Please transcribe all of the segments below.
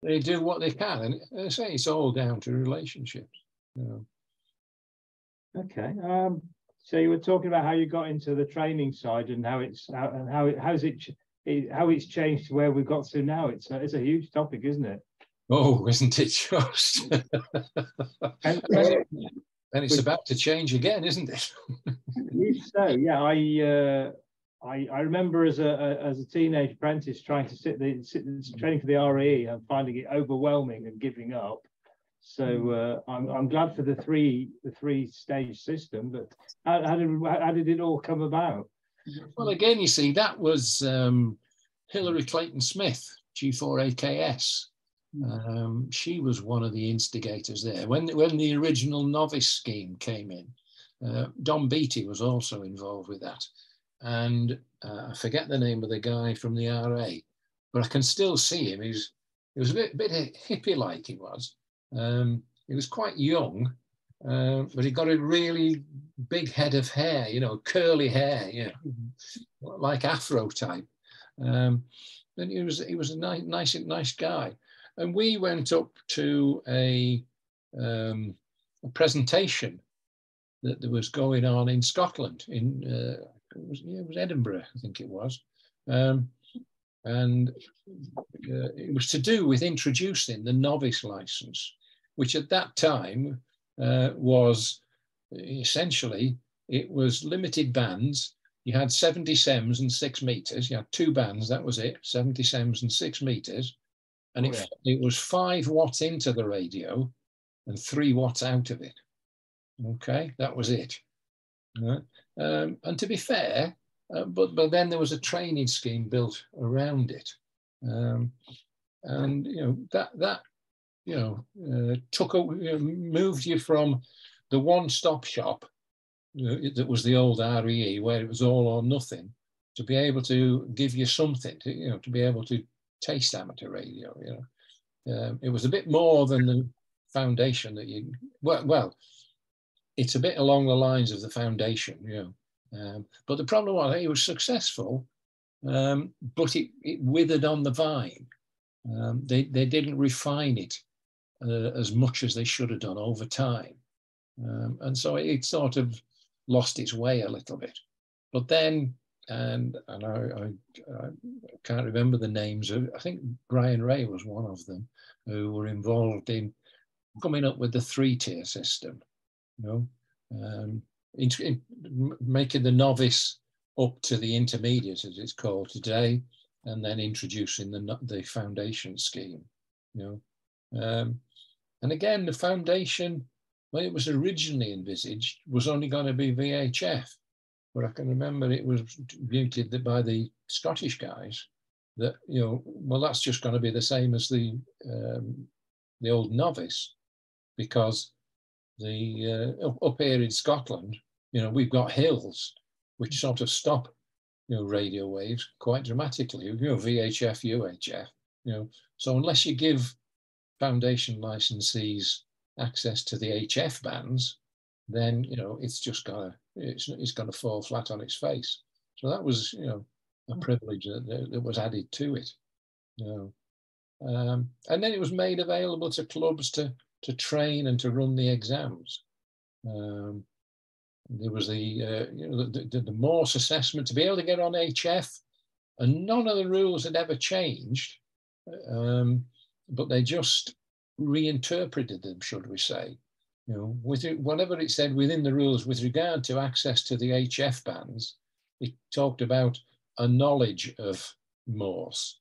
they do what they can, and I say it's all down to relationships. You know. Okay. So you were talking about how you got into the training side and how it's changed to where we've got to now. It's a huge topic, isn't it? Oh, isn't it just? And it's about to change again, isn't it? So yeah, I remember as a teenage apprentice trying to training for the RE and finding it overwhelming and giving up. So I'm glad for the three stage system. But how did it all come about? Well, again, you see, that was Hilary Clayton Smith, G4AKS. She was one of the instigators there. When the original novice scheme came in, Don Beattie was also involved with that. And I forget the name of the guy from the RA, but I can still see him. He was a bit hippie-like, he was. He was quite young, but he got a really big head of hair, you know, curly hair, you know, like Afro type. And he was a nice guy. And we went up to a presentation that there was going on in Scotland. It was Edinburgh, I think it was. And it was to do with introducing the novice license, which at that time was essentially, it was limited bands. You had 70 sems and 6 meters. You had 2 bands, that was it, 70 sems and 6 meters. And it was 5 watts into the radio and 3 watts out of it. Okay, that was it. And to be fair, but then there was a training scheme built around it. And you know, that you know, moved you from the one-stop shop that was the old REE, where it was all or nothing, to be able to give you something, to be able to taste amateur radio. It was a bit more than the foundation that you, well, it's a bit along the lines of the foundation, but the problem was it was successful, but it withered on the vine. They didn't refine it as much as they should have done over time. And so it sort of lost its way a little bit. But then, and I can't remember the names of, I think Brian Ray was one of them, who were involved in coming up with the 3-tier system, in making the novice up to the intermediate, as it's called today, and then introducing the foundation scheme, and again, the foundation, when it was originally envisaged, was only going to be VHF. But I can remember it was viewed by the Scottish guys that, well, that's just going to be the same as the old novice, because up here in Scotland, we've got hills which sort of stop, radio waves quite dramatically. VHF, UHF, so unless you give foundation licensees access to the HF bands, then it's just gonna fall flat on its face. So that was a privilege that was added to it. And then it was made available to clubs to train and to run the exams. There was the Morse assessment to be able to get on HF, and none of the rules had ever changed, but they just reinterpreted them, should we say. Whatever it said within the rules with regard to access to the HF bands, it talked about a knowledge of Morse.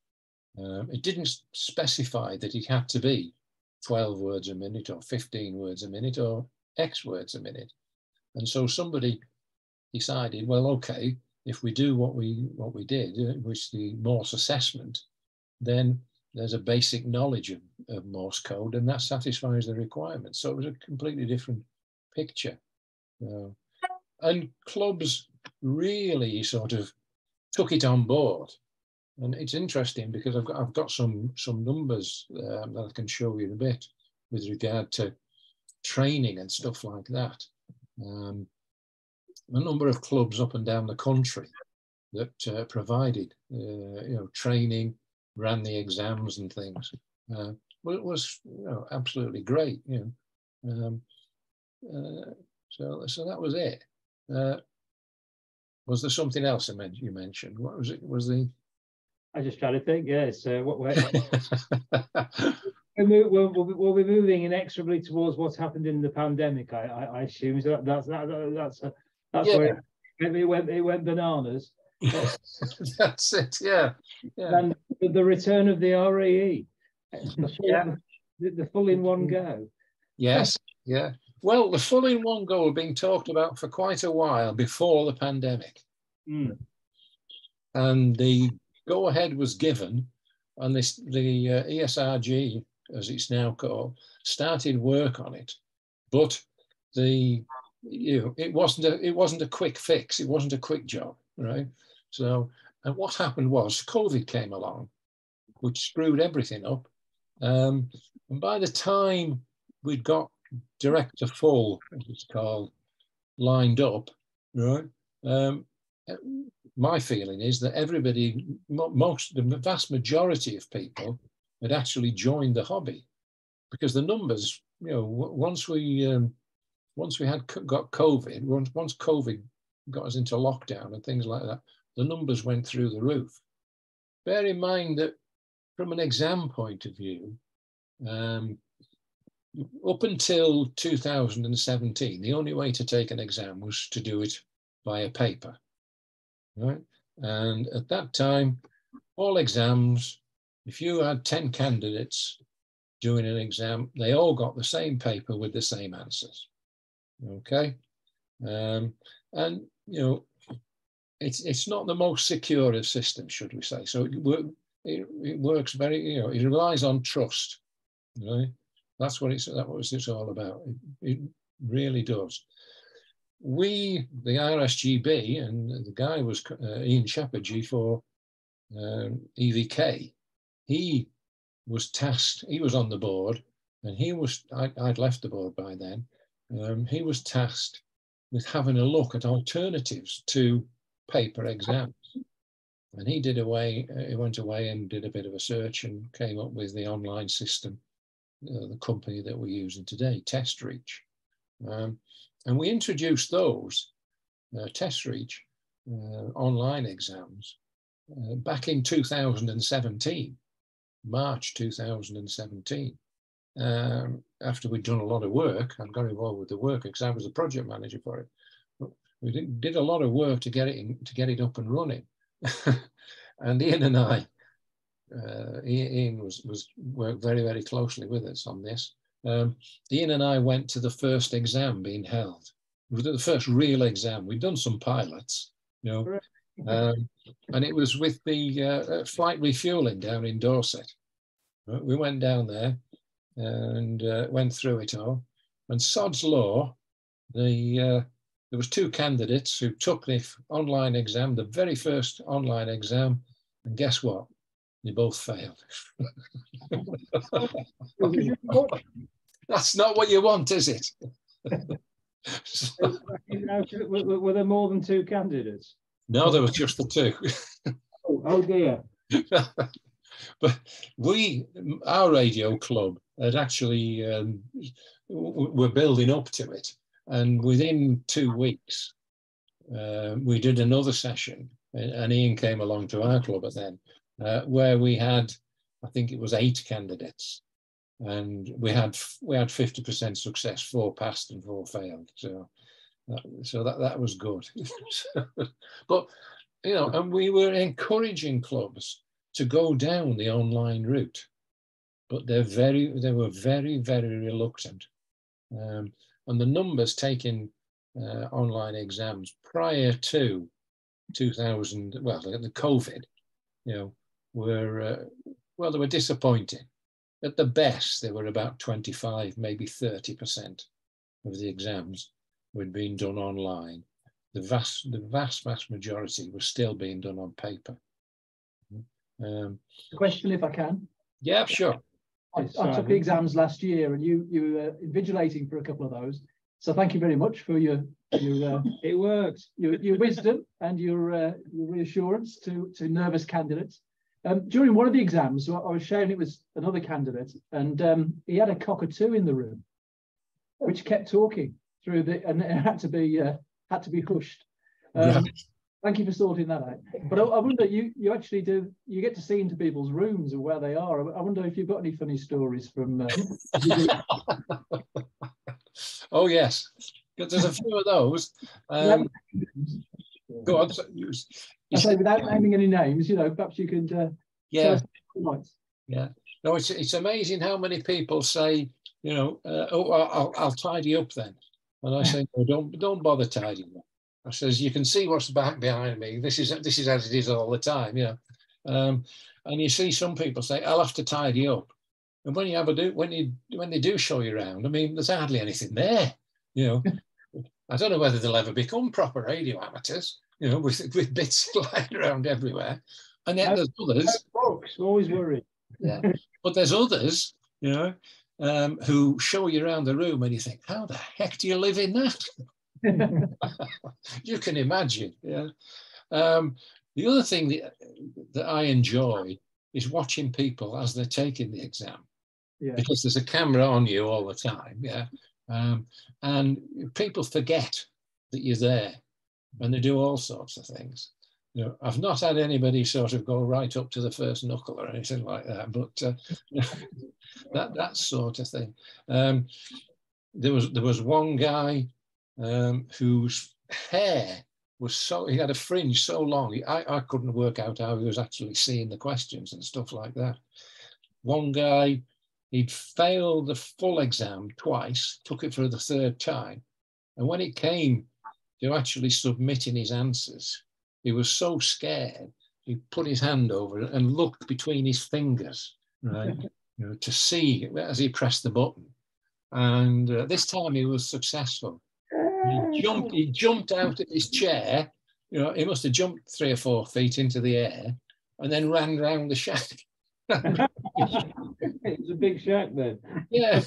It didn't specify that it had to be 12 words a minute or 15 words a minute or X words a minute. And so somebody decided, well, okay, if we do what we did, which the Morse assessment, then there's a basic knowledge of Morse code, and that satisfies the requirements. So it was a completely different picture. And clubs really sort of took it on board. And it's interesting because I've got some numbers that I can show you in a bit with regard to training and stuff like that. A number of clubs up and down the country that provided training, ran the exams and things. was absolutely great. So that was it. Was there something else you mentioned? What was it? Was the? I just try to think. Yes. We'll be moving inexorably towards what's happened in the pandemic. I assume so. That's where it went bananas. That's it. Yeah. And the return of the RAE. The full in one go. Yes. Yeah. Well, the full in one go had been talked about for quite a while before the pandemic. And the go ahead was given, and the ESRG, as it's now called, started work on it. But it wasn't a quick fix. It wasn't a quick job, right? So, and what happened was COVID came along, which screwed everything up. And by the time we'd got direct to full, as it's called, lined up, right? My feeling is that everybody, the vast majority of people had actually joined the hobby, because the numbers, once we got COVID, once COVID got us into lockdown and things like that, the numbers went through the roof. Bear in mind that from an exam point of view, up until 2017, the only way to take an exam was to do it via paper, right? And at that time, all exams, if you had 10 candidates doing an exam, they all got the same paper with the same answers, okay? And, it's not the most secure of systems, should we say. So it works very, it relies on trust, right? That's what it's all about. It really does. The RSGB, and the guy was Ian Shepherd, G4 EVK. He was tasked. He was on the board, and I'd left the board by then. He was tasked with having a look at alternatives to paper exams, and he went away and did a bit of a search and came up with the online system. The company that we're using today, TestReach. And we introduced those TestReach online exams back in 2017, March 2017. After we'd done a lot of work, I got involved with the work because I was the project manager for it. But we did a lot of work to get it up and running. And Ian and I, Ian worked very, very closely with us on this. Ian and I went to the first exam being held. It was the first real exam. We'd done some pilots, and it was with the flight refueling down in Dorset. We went down there and went through it all. And sod's law, there was 2 candidates who took the online exam, the very first online exam, and guess what? They both failed. That's not what you want, is it? Were there more than 2 candidates? No, there was just the 2. Oh dear. But our radio club had actually, we're building up to it. And within 2 weeks, we did another session, and Ian came along to our club then, where we had, I think it was 8 candidates, and we had 50% success. 4 passed and 4 failed. So that was good. But and we were encouraging clubs to go down the online route, but they were very, very reluctant. And the numbers taking online exams prior to 2000, the COVID, they were disappointing. At the best, they were about 25, maybe 30% of the exams were being done online. The vast majority was still being done on paper. Question, if I can. Yeah, sure. I took the exams last year, and you were invigilating for a couple of those. So thank you very much for your it worked. Your wisdom and your reassurance to nervous candidates. During one of the exams, I was showing it was another candidate, and he had a cockatoo in the room, which kept talking through and it had to be hushed. Right. Thank you for sorting that out. But I wonder, you actually do, you get to see into people's rooms and where they are. I wonder if you've got any funny stories from. Oh yes, there's a few of those. Go on. I say without naming any names, perhaps you can. Yeah. Yeah. No, it's amazing how many people say, oh, I'll tidy up then, and I say, no, don't bother tidying up. I says, you can see what's behind me. This is as it is all the time, and you see some people say, I'll have to tidy up, and when they do show you around, I mean, there's hardly anything there, I don't know whether they'll ever become proper radio amateurs, with bits lying around everywhere. And yet there's others. Folks, always worried. Yeah, but there's others, who show you around the room, and you think, how the heck do you live in that? You can imagine. Yeah. The other thing that I enjoy is watching people as they're taking the exam, because there's a camera on you all the time. Yeah, and people forget that you're there, and they do all sorts of things. I've not had anybody sort of go right up to the first knuckle or anything like that, but that sort of thing. There was one guy whose hair was he had a fringe so long, I couldn't work out how he was actually seeing the questions and stuff like that. One guy, he'd failed the full exam twice, took it for the third time, and when it came to actually submitting his answers, he was so scared, he put his hand over and looked between his fingers, right, to see as he pressed the button. And this time he was successful. He jumped out of his chair. He must have jumped 3 or 4 feet into the air, and then ran round the shack. It was a big shack then. Yeah.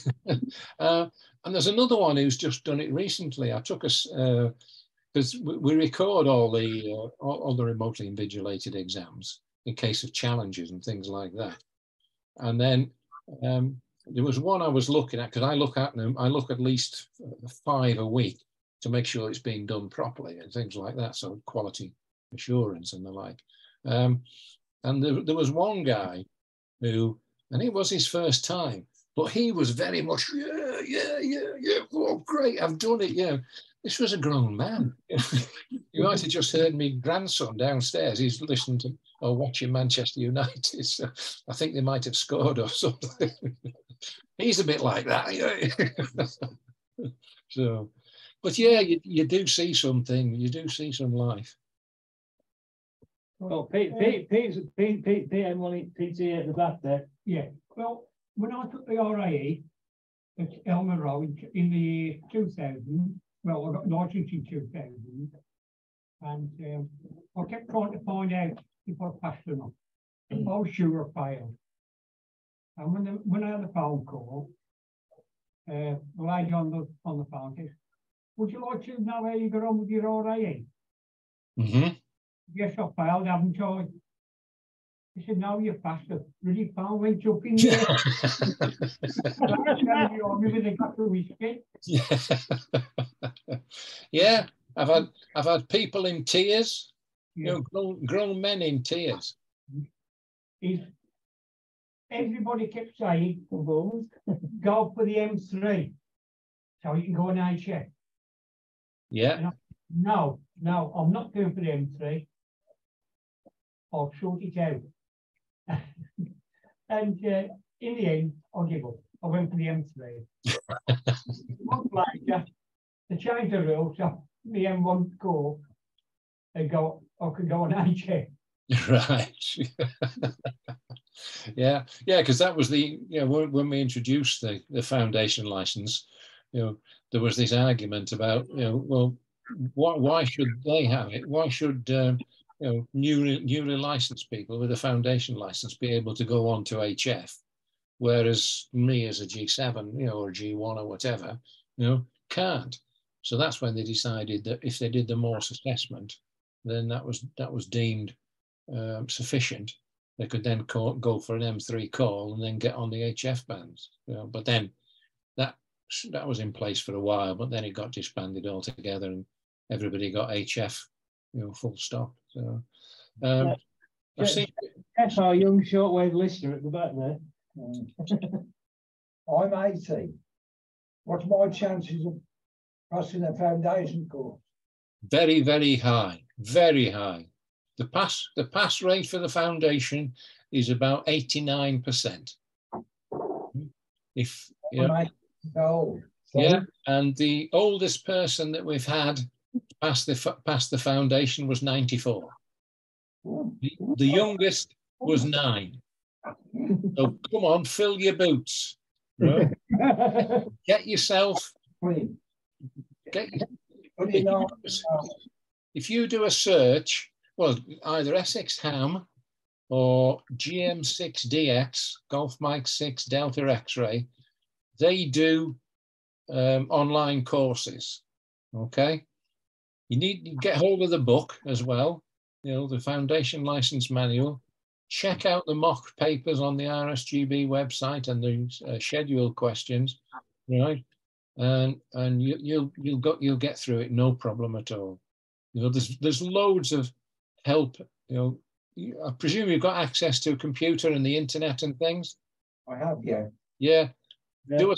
And there's another one who's just done it recently. I took us. Because we record all the remotely invigilated exams in case of challenges and things like that. And then there was one I was looking at, because I look at least 5 a week to make sure it's being done properly and things like that, so quality assurance and the like. And there was one guy who, and it was his first time, but he was very much, yeah, oh, great, I've done it, yeah. This was a grown man. You might have just heard me grandson downstairs. He's listening to or watching Manchester United. So I think they might have scored or something. He's a bit like that. So, but yeah, you do see something. You do see some life. Well, Pete's PT at the back there. Yeah. Well, when I took the RAE at Elmer Road in the year 2000. Well, I got licensed in 2000, and I kept trying to find out if I passed or not. I was sure I failed. And when I had a phone call, the lady on the phone says, "Would you like to know how you got on with your RAE?" Mm-hmm. Yes, I failed, haven't I? He said, "No, you passed it." Really, phone went up in there. Yeah, I've had people in tears, grown men in tears. Everybody kept saying, "Go for the M3, so you can go on HF." Yeah. No, I'm not going for the M3. I'll sort it out. And in the end, I gave up. I went for the M3. A month later, they changed the rules, so the M1 score, I could go on HF. Right. Yeah, because that was when we introduced the foundation license, there was this argument about, well, why should they have it? Why should newly licensed people with a foundation license be able to go on to HF, whereas me as a G7, or a G1 or whatever, can't. So that's when they decided that if they did the Morse assessment, then that was deemed sufficient, they could then go for an M3 call and then get on the HF bands. You know, but then that was in place for a while, but then it got disbanded altogether and everybody got HF, you know, full stop. So I've seen our young shortwave listener at the back there. I'm 80. What's my chances of passing a foundation course? very, very high, very high. The pass rate for the foundation is about 89%. If you know, yeah, and the oldest person that we've had pass the foundation was 94. The youngest was 9. So come on, fill your boots. Right? Get yourself. If you do a search, well, either Essex Ham or GM6DX, Golf Mike 6 Delta X-Ray, they do online courses. Okay, you need to get hold of the book as well. You know, the Foundation License Manual. Check out the mock papers on the RSGB website and the schedule questions, right? And you'll get through it, no problem at all. You know, there's loads of help. You know, I presume you've got access to a computer and the internet and things. I have, yeah. Yeah. Do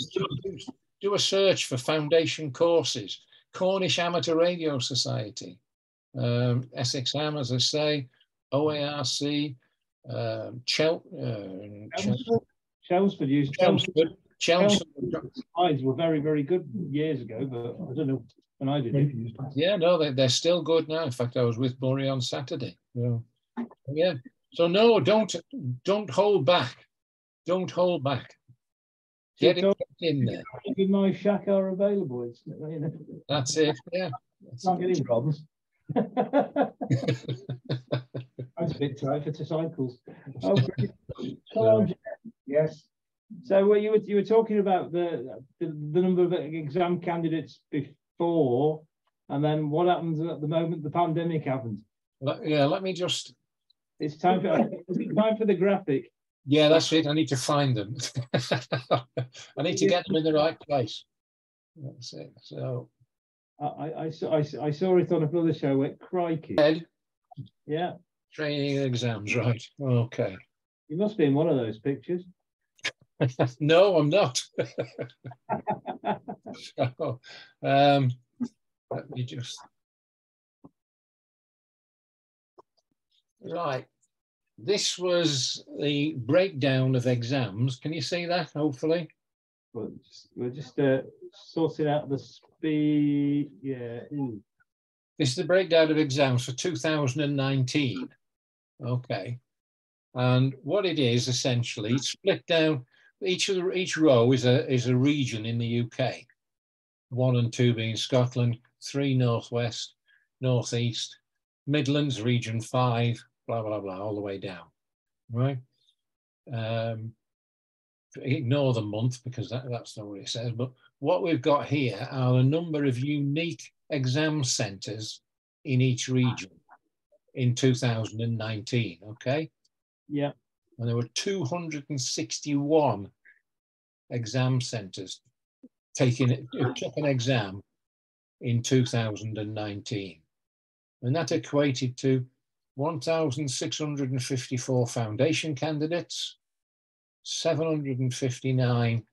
a search for foundation courses. Cornish Amateur Radio Society, Essex Ham, as I say, OARC, Chelmsford used Chelmsford. Slides were very, very good years ago, but I don't know when I did it. Yeah, no, they're still good now. In fact, I was with Murray on Saturday. Yeah. So no, don't hold back. Don't hold back. Get it in there. My shack are available. It's, you know. That's it. Yeah. Can't get any problems. That's a bit tight for cycles. Oh, yes. So you were talking about the number of exam candidates before, and then what happens at the moment the pandemic happens. Yeah, let me just. It's time for the graphic. Yeah, that's it. I need to find them. I need to get them in the right place. That's it. So I saw it on another show. Went crikey. Ed. Yeah. Training and exams, right? Okay. You must be in one of those pictures. No, I'm not. So, let me just. Right. This was the breakdown of exams. Can you see that, hopefully? We're just sorting out the speed. Yeah. This is the breakdown of exams for 2019. Okay. And what it is, essentially, it's split down. Each row is a region in the UK. 1 and 2 being Scotland, 3 Northwest, Northeast, Midlands, region 5, blah, blah, blah, all the way down, right? Ignore the month because that's not what it says, but what we've got here are a number of unique exam centres in each region in 2019, okay? Yeah. And there were 261 exam centres took an exam in 2019. And that equated to 1,654 foundation candidates, 759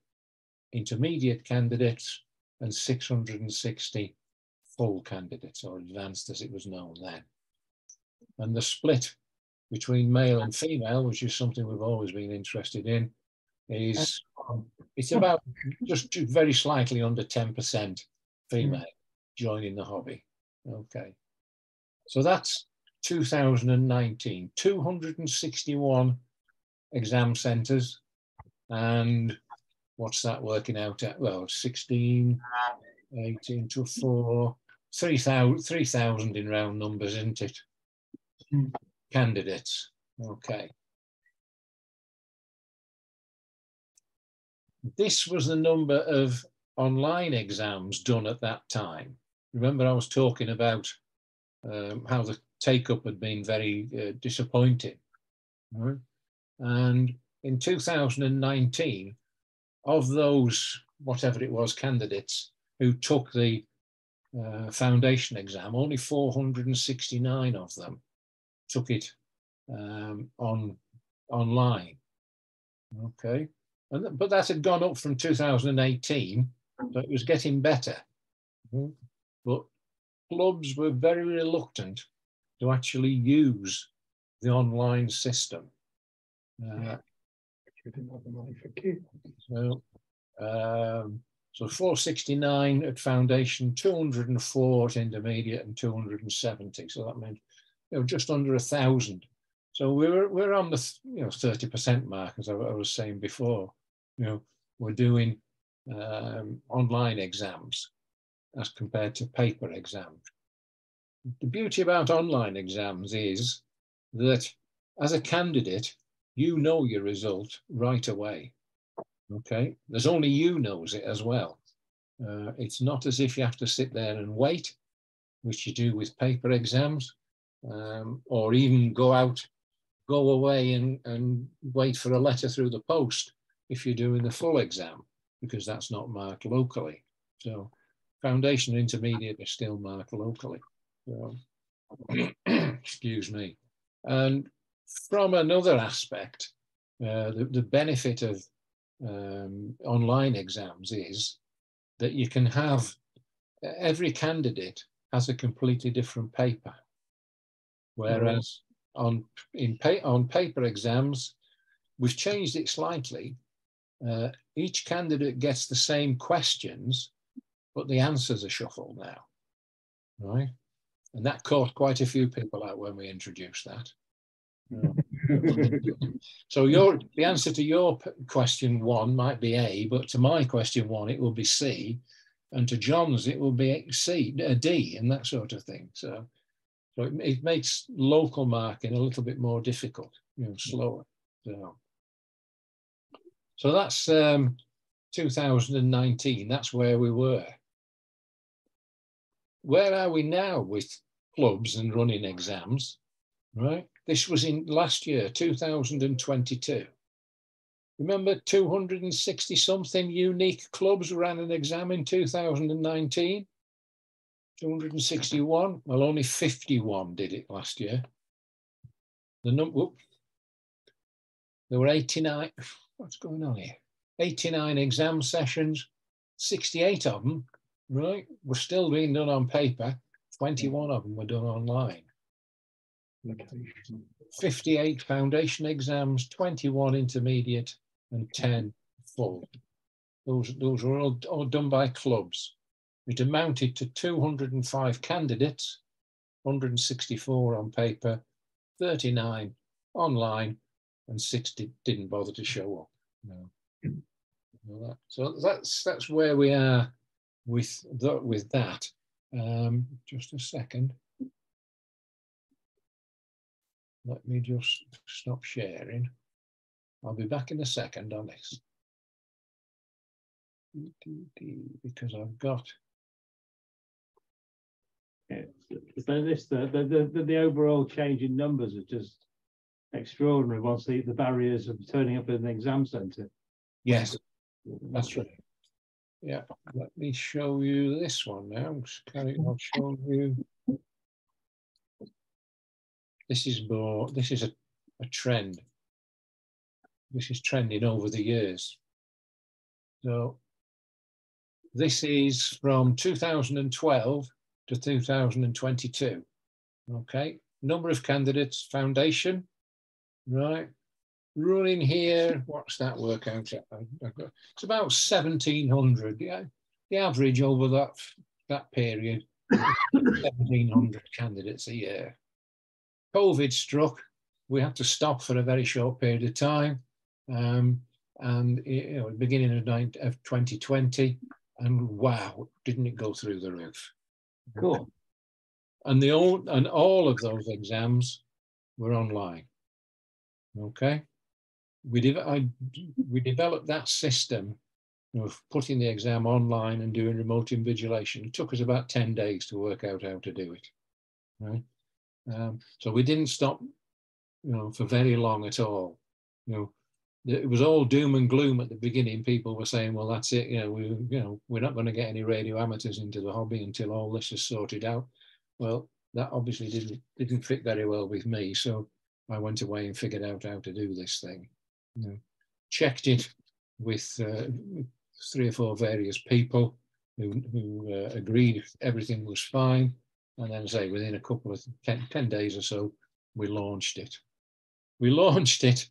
intermediate candidates, and 660 full candidates, or advanced as it was known then. And the split between male and female, which is something we've always been interested in, is it's about just very slightly under 10% female joining the hobby. Okay. So that's 2019, 261 exam centres, and what's that working out at? Well, 16, 18 to 4, 3,000 in round numbers, isn't it? Candidates. Okay. This was the number of online exams done at that time. Remember, I was talking about how the take-up had been very disappointing. Right? And in 2019, of those, whatever it was, candidates who took the foundation exam, only 469 of them took it online. Okay, but that had gone up from 2018, so it was getting better. But clubs were very reluctant to actually use the online system. So 469 at foundation, 204 at intermediate, and 270. So that meant, just under 1,000. So we're on the 30% mark, as I was saying before. We're doing online exams as compared to paper exams. The beauty about online exams is that as a candidate, you know your result right away. Okay, there's only you knows it as well. It's not as if you have to sit there and wait, which you do with paper exams, or even go away and wait for a letter through the post if you're doing the full exam, because that's not marked locally. So foundation and intermediate are still marked locally. So, excuse me. And from another aspect, the benefit of online exams is that you can have, every candidate has a completely different paper. Whereas on paper exams, we've changed it slightly. Each candidate gets the same questions, but the answers are shuffled now, right? And that caught quite a few people out when we introduced that. So the answer to your question 1 might be A, but to my question 1 it will be C, and to John's it will be D, and that sort of thing. So it makes local marking a little bit more difficult, slower. So that's 2019. That's where we were. Where are we now with clubs and running exams? Right. This was in last year, 2022. Remember, 260 something unique clubs ran an exam in 2019. 261. Well, only 51 did it last year. There were 89. What's going on here? 89 exam sessions. 68 of them, right, were still being done on paper. 21 of them were done online. 58 foundation exams, 21 intermediate, and 10 full. Those were all done by clubs. It amounted to 205 candidates, 164 on paper, 39 online, and 60 didn't bother to show up. No. So that's where we are with that. Just a second. Let me just stop sharing. I'll be back in a second on this. Because I've got. Yeah, so the overall change in numbers is just extraordinary once the barriers of turning up in the exam centre. Yes, that's right. Yeah, let me show you this one now. I'll show you. This is a trend. This is trending over the years. So this is from 2012 to 2022. Okay, number of candidates, foundation, right? Running here, what's that work out at? It's about 1,700. Yeah, the average over that period, 1,700 candidates a year. COVID struck. We had to stop for a very short period of time, and beginning of 2020, and wow, didn't it go through the roof? Cool. And all of those exams were online. Okay, we developed that system of putting the exam online and doing remote invigilation. It took us about 10 days to work out how to do it. Right. So we didn't stop, for very long at all. it was all doom and gloom at the beginning. People were saying, well, that's it. We're not going to get any radio amateurs into the hobby until all this is sorted out. Well, that obviously didn't fit very well with me. So I went away and figured out how to do this thing. Checked it with 3 or 4 various people who agreed everything was fine. And then say within a couple of 10 days or so, we launched it. We launched it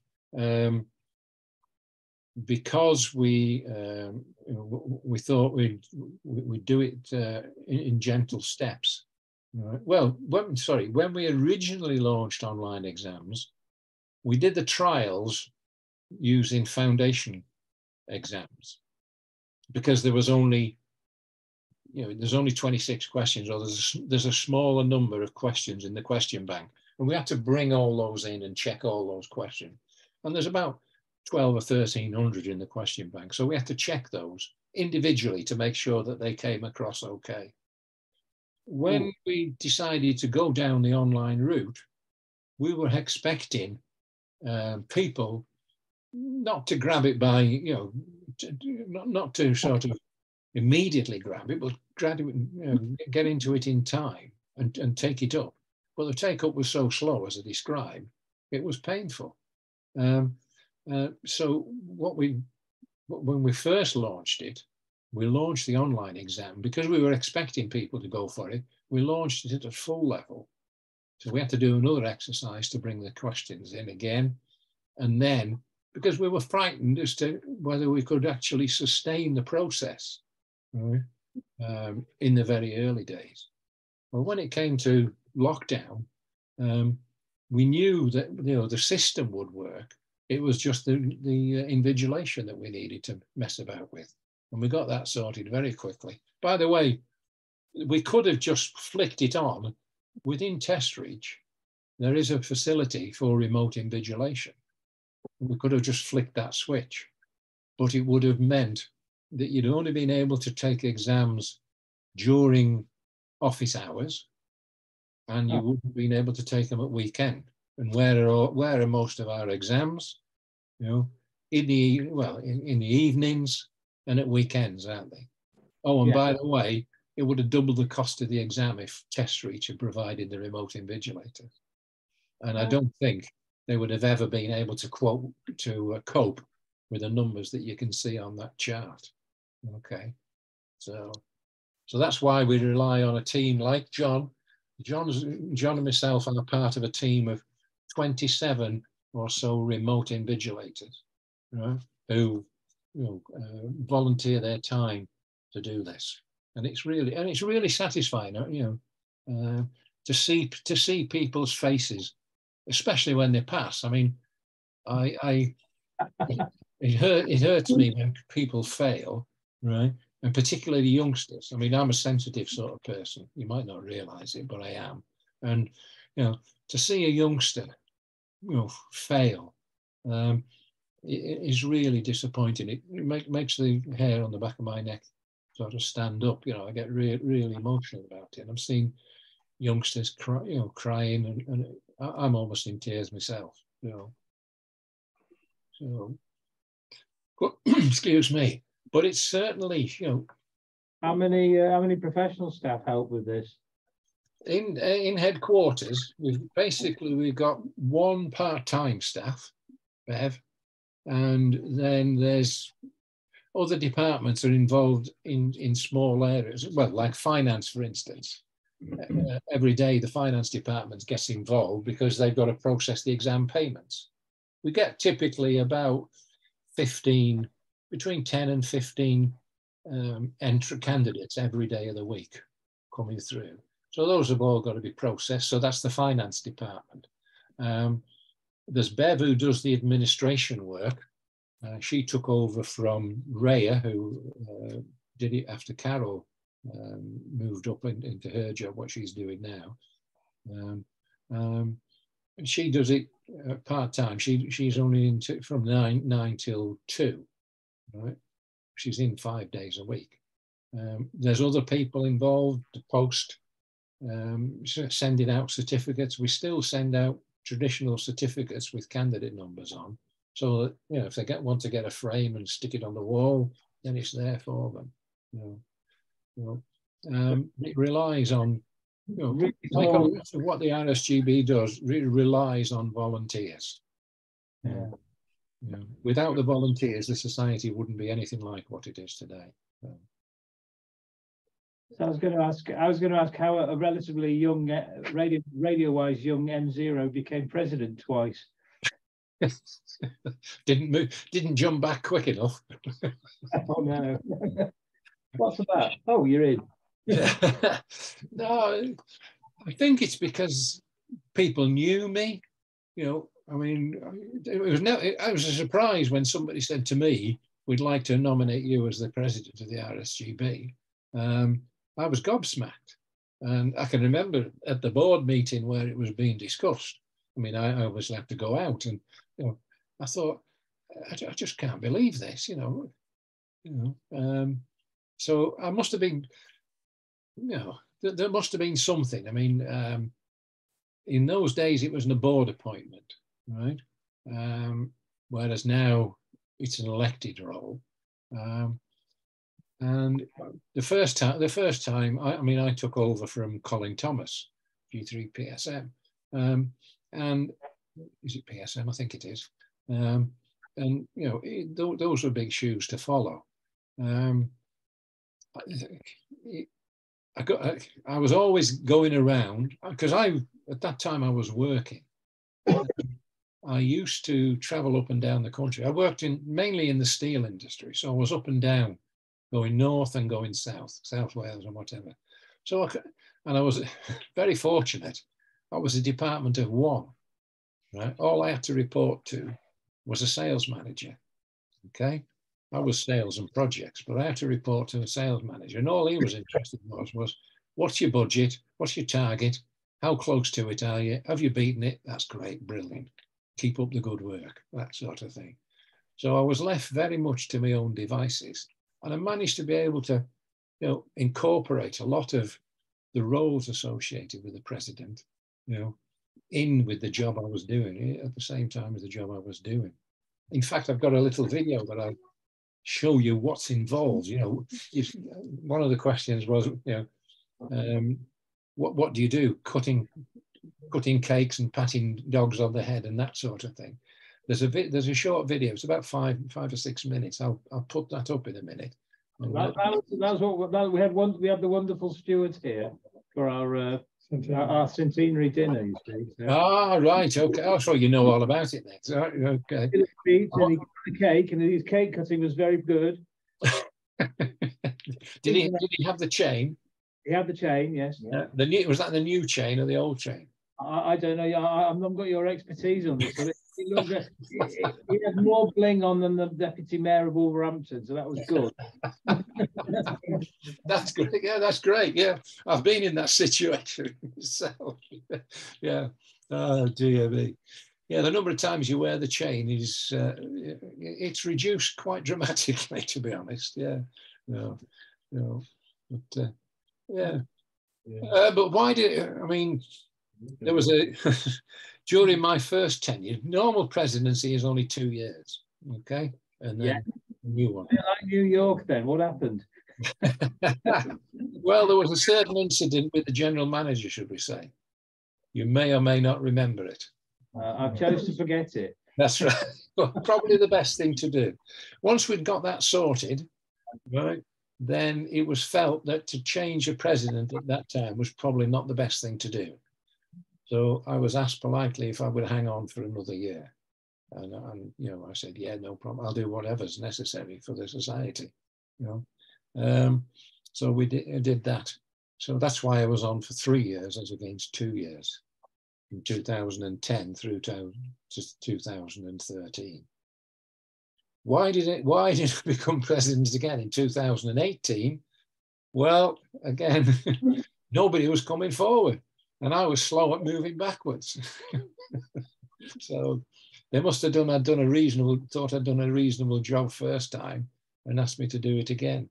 because we thought we'd do it in gentle steps. Right. Well, when we originally launched online exams, we did the trials using foundation exams because there was only, there's only 26 questions, or there's a smaller number of questions in the question bank, and we had to bring all those in and check all those questions. And there's about 12 or 1300 in the question bank, so we had to check those individually to make sure that they came across okay. When we decided to go down the online route, we were expecting people not to grab it by, not to sort of immediately grab it, but get into it in time and take it up. But the take up was so slow, as I described, it was painful. So when we first launched it, we launched the online exam because we were expecting people to go for it. We launched it at full level. So we had to do another exercise to bring the questions in again. And then, because we were frightened as to whether we could actually sustain the process, right, in the very early days. Well, when it came to lockdown, we knew that the system would work. It was just the invigilation that we needed to mess about with. And we got that sorted very quickly. By the way, we could have just flicked it on. Within test reach, there is a facility for remote invigilation. We could have just flicked that switch, but it would have meant that you'd only been able to take exams during office hours, and you wouldn't have been able to take them at weekend. And where are most of our exams? In the evenings and at weekends, aren't they? Oh, and by the way, it would have doubled the cost of the exam if Test Reach had provided the remote invigilator. And I don't think they would have ever been able to cope with the numbers that you can see on that chart. Okay, so that's why we rely on a team like John. John and myself are part of a team of 27 or so remote invigilators, right, who volunteer their time to do this, and it's really satisfying, to see people's faces, especially when they pass. I mean, it hurts me when people fail, right, and particularly youngsters. I mean, I'm a sensitive sort of person. You might not realize it, but I am, and to see a youngster fail. It is really disappointing. It makes the hair on the back of my neck sort of stand up. I get really emotional about it. I've seen youngsters crying, and I'm almost in tears myself. So, but, excuse me. But it's certainly, How many professional staff help with this? In headquarters, we've got one part-time staff, Bev, and then there's other departments are involved in small areas. Well, like finance, for instance. Every day the finance department gets involved because they've got to process the exam payments. We get typically about between 10 and 15 entry candidates every day of the week coming through. So those have all got to be processed. So that's the finance department. There's Bev, who does the administration work. She took over from Rhea, who did it after Carol moved up into her job, what she's doing now. And she does it part-time. She's only from 9 till 2, right? She's in 5 days a week. There's other people involved, the post, sending out certificates. We still send out traditional certificates with candidate numbers on, so that, you know, if they want to get a frame and stick it on the wall, then it's there for them. It relies on, like what the RSGB does, relies on volunteers. Yeah. Without the volunteers, the society wouldn't be anything like what it is today. So I was going to ask how a relatively young, radio-wise young M0 became president twice. Didn't jump back quick enough. Oh no. What's that? Oh, you're in. No, I think it's because people knew me. I mean, it was a surprise when somebody said to me, "We'd like to nominate you as the president of the RSGB." I was gobsmacked, and I can remember at the board meeting where it was being discussed. I mean, I obviously had to go out, and I thought, I just can't believe this. So I must have been, there must have been something. I mean, in those days it was an board appointment, right? Whereas now it's an elected role. And the first time, I took over from Colin Thomas, G3 PSM, and is it PSM? I think it is. And those were big shoes to follow. I was always going around because at that time I was working. I used to travel up and down the country. I worked mainly in the steel industry, so I was up and down, going north and going south, South Wales and whatever. So I was very fortunate. I was a department of one, right? All I had to report to was a sales manager, okay? I was sales and projects, but I had to report to a sales manager, and all he was interested in was what's your budget? What's your target? How close to it are you? Have you beaten it? That's great, brilliant. Keep up the good work, that sort of thing. So I was left very much to my own devices. And I managed to be able to, incorporate a lot of the roles associated with the president, in with the job I was doing at the same time as the job I was doing. In fact, I've got a little video that I'll show you what's involved. One of the questions was, what do you do? Cutting cakes and patting dogs on the head and that sort of thing. There's a short video. It's about five or 6 minutes. I'll put that up in a minute. That was what we had. We had the wonderful stewards here for our centenary dinner. You see. So. Ah, right. Okay. Oh, so you know all about it then. So, okay. And he got the cake, and his cake cutting was very good. Did he have the chain? He had the chain. Yes. Yeah. Was that the new chain or the old chain? I don't know. I've not got your expertise on this. So he had more bling on than the deputy mayor of Wolverhampton, so that was good. That's good. Yeah, that's great. Yeah, I've been in that situation myself. Yeah. Oh dear me. Yeah, the number of times you wear the chain is it's reduced quite dramatically, to be honest. Yeah. No. But yeah. But why there was during my first tenure, normal presidency is only 2 years, okay? And then a new one. Like New York then, what happened? Well, there was a certain incident with the general manager, should we say. You may or may not remember it. I've chose to forget it. That's right. Probably the best thing to do. Once we'd got that sorted, right, then it was felt that to change a president at that time was probably not the best thing to do. So I was asked politely if I would hang on for another year. And I said, yeah, no problem. I'll do whatever's necessary for the society, So we did that. So that's why I was on for 3 years as against 2 years, from 2010 through to 2013. Why did I become president again in 2018? Well, again, nobody was coming forward. And I was slow at moving backwards. So they must have thought I'd done a reasonable job first time and asked me to do it again.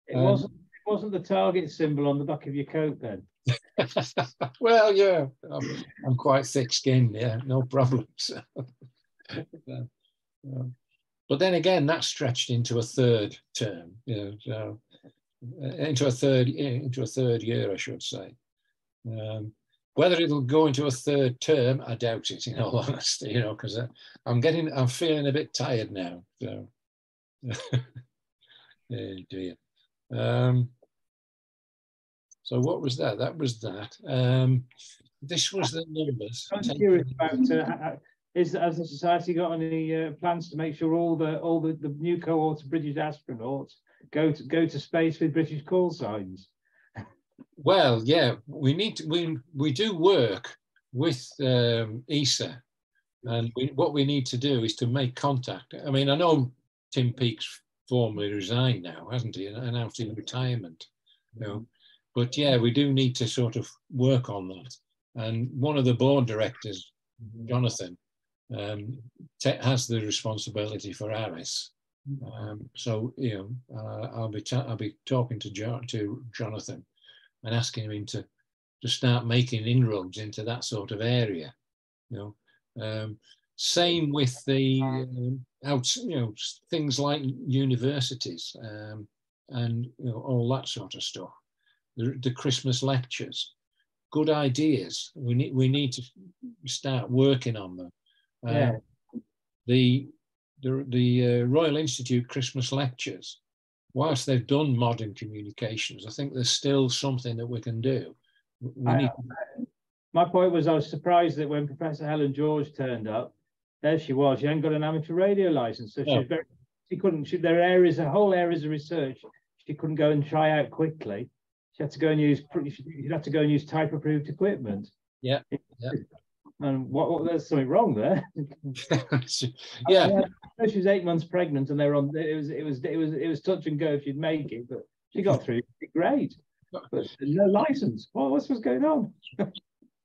It wasn't the target symbol on the back of your coat then? Well, yeah, I'm quite thick-skinned, yeah, no problem. So, But then again, that's stretched into a third term, so into a third year, I should say. Whether it'll go into a third term, I doubt it, in all honesty, because I'm feeling a bit tired now. So, oh dear. So what was that? That was that. This was the numbers. I'm curious about has the society got any plans to make sure all the new cohorts of British astronauts go to space with British call signs? Well, yeah, we do work with ESA, and what we need to do is to make contact. I mean, I know Tim Peake's formally resigned now, hasn't he, and announced his retirement. But yeah, we do need to sort of work on that. And one of the board directors, Jonathan, has the responsibility for ARIS. So I'll be talking to Jonathan and asking him to start making inroads into that sort of area. Same with the things like universities and all that sort of stuff. The Christmas lectures, good ideas. We need to start working on them. The Royal Institute Christmas lectures, whilst they've done modern communications, I think there's still something that we can do. My point was, I was surprised that when Professor Helen George turned up, there she was. She hadn't got an amateur radio license, so she couldn't. There are areas, whole areas of research she couldn't go and try out quickly. She had to go and use type-approved equipment. Yeah. And there's something wrong there. Yeah. She was 8 months pregnant, and it was touch and go if she'd make it, but she got through. Great, but no license. What's going on?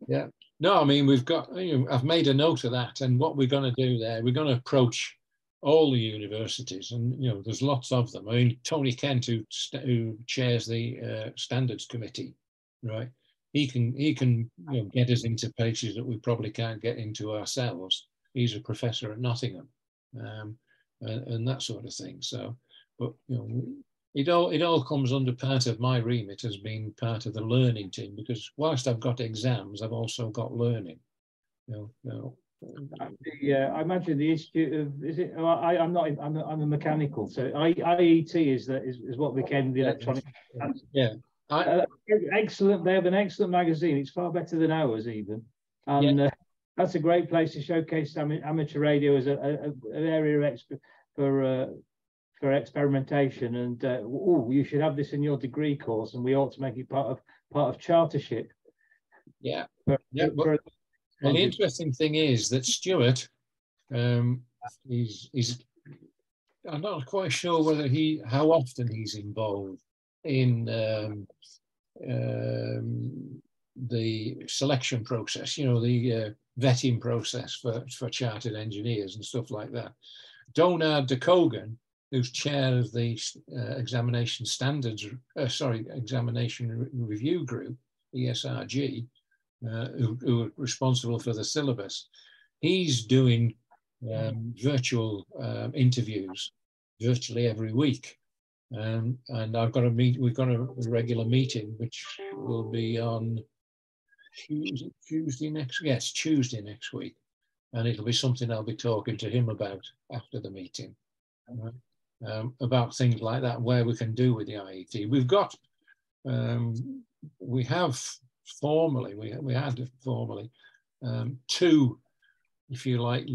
Yeah. No, I mean, we've got. I've made a note of that, and what we're going to do there, we're going to approach all the universities, and there's lots of them. I mean, Tony Kent, who chairs the standards committee, right? He can get us into places that we probably can't get into ourselves. He's a professor at Nottingham, and that sort of thing. So, but it all comes under part of my remit as being part of the learning team, because whilst I've got exams, I've also got learning. I imagine the Institute of I'm a mechanical, so IET is what became the electronic. Yeah. Excellent. They have an excellent magazine. It's far better than ours even, and that's a great place to showcase amateur radio as an area for experimentation. And you should have this in your degree course, and we ought to make it part of chartership. Yeah. Well, the interesting thing is that Stuart, he's I'm not quite sure how often he's involved in the selection process, the vetting process for chartered engineers and stuff like that. Donard de Kogan, who's chair of the examination review group, ESRG, who are responsible for the syllabus, he's doing virtual interviews virtually every week. And we've got a regular meeting, which will be on Tuesday next week. And it'll be something I'll be talking to him about after the meeting, about things like that, where we can do with the IET. We had formally two, if you like,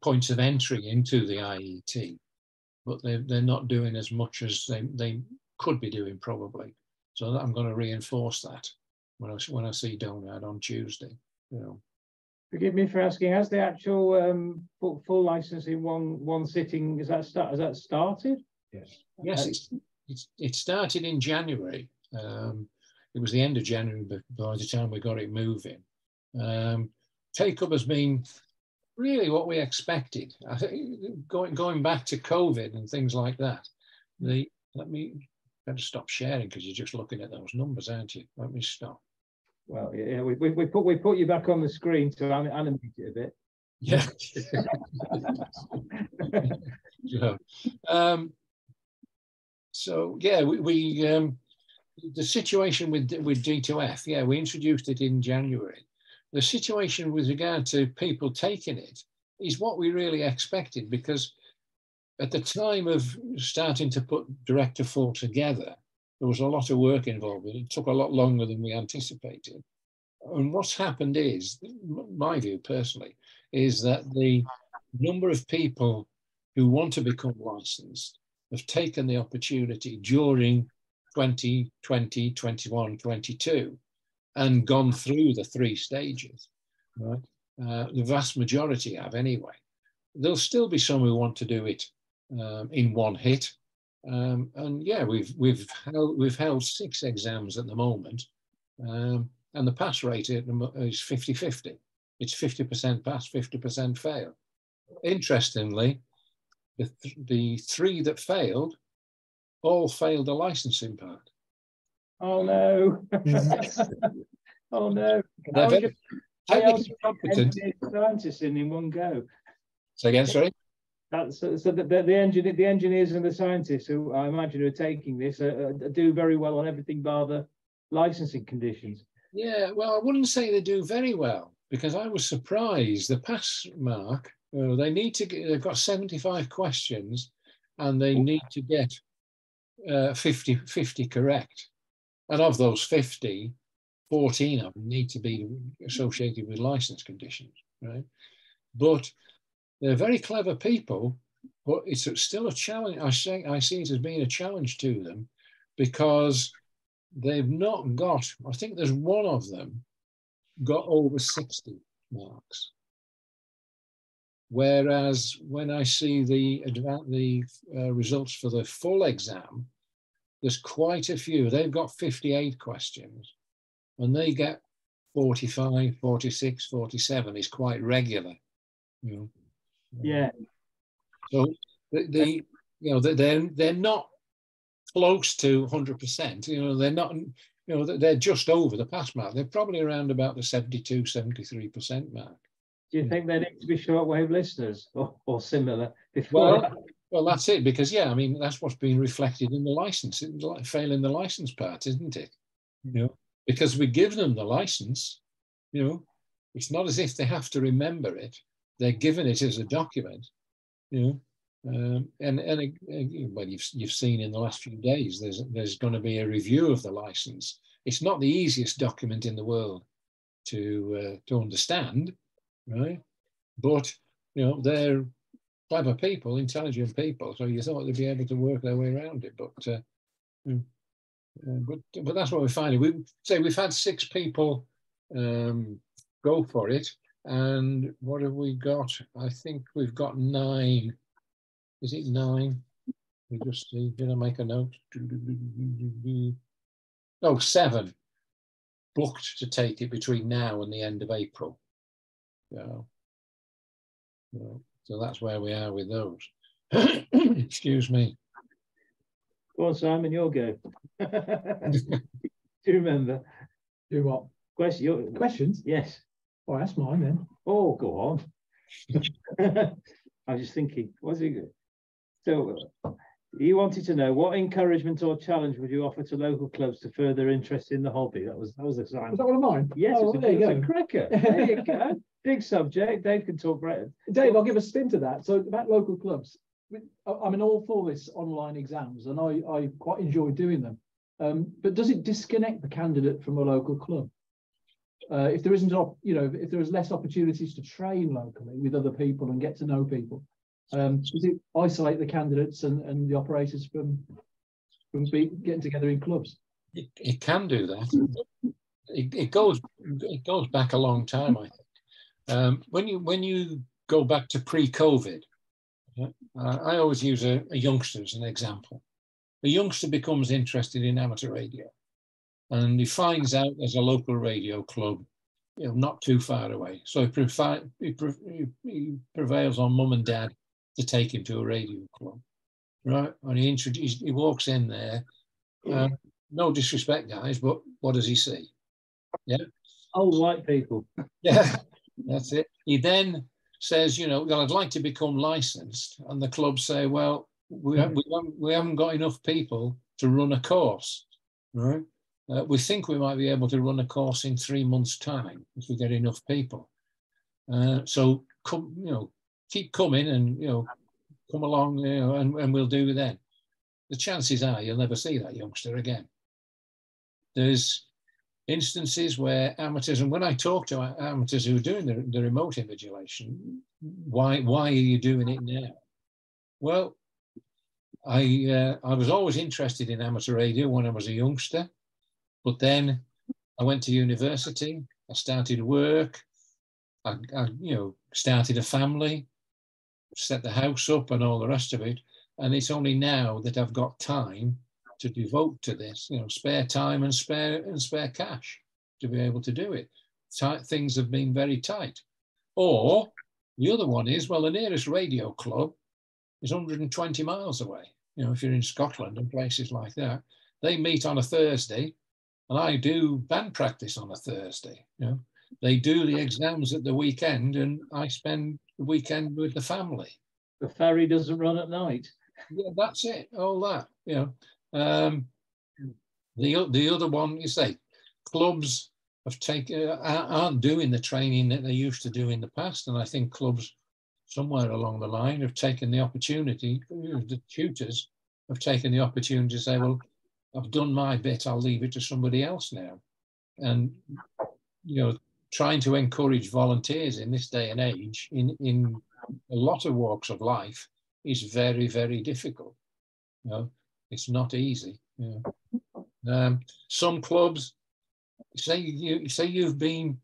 points of entry into the IET, but they're not doing as much as they could be doing probably. So I'm going to reinforce that when I see Donald on Tuesday. Forgive me for asking, has the actual full license in one sitting, has that started? Yes, it started in January. It was the end of January by the time we got it moving. Take-up has been really what we expected. I think going back to COVID and things like that. Better stop sharing because you're just looking at those numbers, aren't you? Let me stop. Well, yeah, we put you back on the screen to animate it a bit. Yeah. Yeah. So yeah, the situation with D2F, yeah, we introduced it in January. The situation with regard to people taking it is what we really expected, because at the time of starting to put Director 4 together, there was a lot of work involved. It took a lot longer than we anticipated. And what's happened is, my view personally, is that the number of people who want to become licensed have taken the opportunity during 2020, 21, 22, and gone through the 3 stages, right? The vast majority have anyway. There'll still be some who want to do it in one hit. And yeah, we've held 6 exams at the moment. And the pass rate is 50-50. It's 50% pass, 50% fail. Interestingly, the 3 that failed all failed the licensing part. Oh no! Oh no! They're very technically competent. Scientists in one go. So again, sorry. So the engineers and the scientists who I imagine are taking this do very well on everything bar the licensing conditions. Yeah, well, I wouldn't say they do very well, because I was surprised. The pass mark, they need to get, they've got 75 questions and they need to get 50 correct. And of those 50, 14 of them need to be associated with license conditions, right? But they're very clever people, but it's still a challenge. I see it as being a challenge to them, because they've not got, I think there's one of them got over 60 marks. Whereas when I see the results for the full exam, there's quite a few. They've got 58 questions and they get 45, 46, 47 is quite regular. You know? Yeah. So they're not close to 100%. You know, they're not. You know, they're just over the pass mark. They're probably around about the 72, 73% mark. Do you think they need to be shortwave listeners or similar before? Well, that's it, because yeah, I mean that's what's been reflected in the license, failing the license part, isn't it? You know, because we give them the license. You know, it's not as if they have to remember it. They're given it as a document. You know, well, you've seen in the last few days, there's going to be a review of the license. It's not the easiest document in the world to understand, right? But you know, they're clever people, intelligent people, so you thought they'd be able to work their way around it. But that's what we're finding. We've had 6 people go for it, and what have we got? I think we've got 9. Is it 9? We just see. Did I make a note? Oh, 7 booked to take it between now and the end of April. So that's where we are with those. Excuse me. Go on, Simon, you'll go. Do you remember? Do what? Questions? Yes. Oh, that's mine then. Oh, go on. I was just thinking, what's it good? So you wanted to know what encouragement or challenge would you offer to local clubs to further interest in the hobby? That was the sign. Was that one of mine? Yes, oh, it's a cracker. There you go. Big subject. Dave can talk about it. Dave, I'll give a spin to that. So about local clubs, I'm all for this online exams, and I quite enjoy doing them. But does it disconnect the candidate from a local club? If there isn't, if there is less opportunities to train locally with other people and get to know people, does it isolate the candidates and the operators from getting together in clubs? It can do that. It goes back a long time, I think. When you go back to pre-COVID, I always use a youngster as an example. A youngster becomes interested in amateur radio, and he finds out there's a local radio club, not too far away. So he prevails on mum and dad to take him to a radio club, right? And he walks in there. No disrespect, guys, but what does he see? Yeah, old white people. Yeah, that's it. He then says, you know, well, I'd like to become licensed, and the club say, well, we haven't got enough people to run a course, right? We think we might be able to run a course in 3 months' time if we get enough people. So come, you know, keep coming, and you know, come along, you know, and we'll do it then. The chances are you'll never see that youngster again. There's instances where amateurs, and when I talk to amateurs who are doing the remote invigilation, why are you doing it now? Well, I was always interested in amateur radio when I was a youngster, but then I went to university, I started work, I you know, started a family, set the house up and all the rest of it. And it's only now that I've got time to devote to this, you know, spare time and spare cash to be able to do it. Things have been very tight. Or the other one is, well, the nearest radio club is 120 miles away. You know, if you're in Scotland and places like that, they meet on a Thursday, and I do band practice on a Thursday. You know, they do the exams at the weekend, and I spend the weekend with the family. The ferry doesn't run at night. Yeah, that's it. All that, you know. The other one, you say, clubs have aren't doing the training that they used to do in the past, and I think clubs somewhere along the line have taken the opportunity. The tutors have taken the opportunity to say, well, I've done my bit, I'll leave it to somebody else now. And you know, trying to encourage volunteers in this day and age in a lot of walks of life is very, very difficult. You know, it's not easy. You know. Some clubs say you've been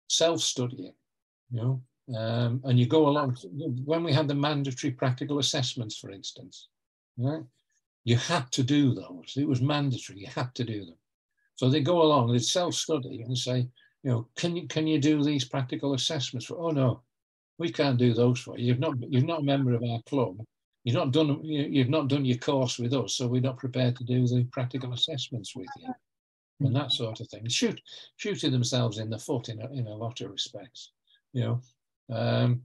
self-studying, you know, and you go along. When we had the mandatory practical assessments, for instance, right, you had to do those. It was mandatory. You had to do them. So they go along, they self-study and say, you know, can you do these practical assessments? For, oh no, we can't do those for you. You're not a member of our club. You've not done your course with us, so we're not prepared to do the practical assessments with you, and that sort of thing. Shooting themselves in the foot in a lot of respects. You know,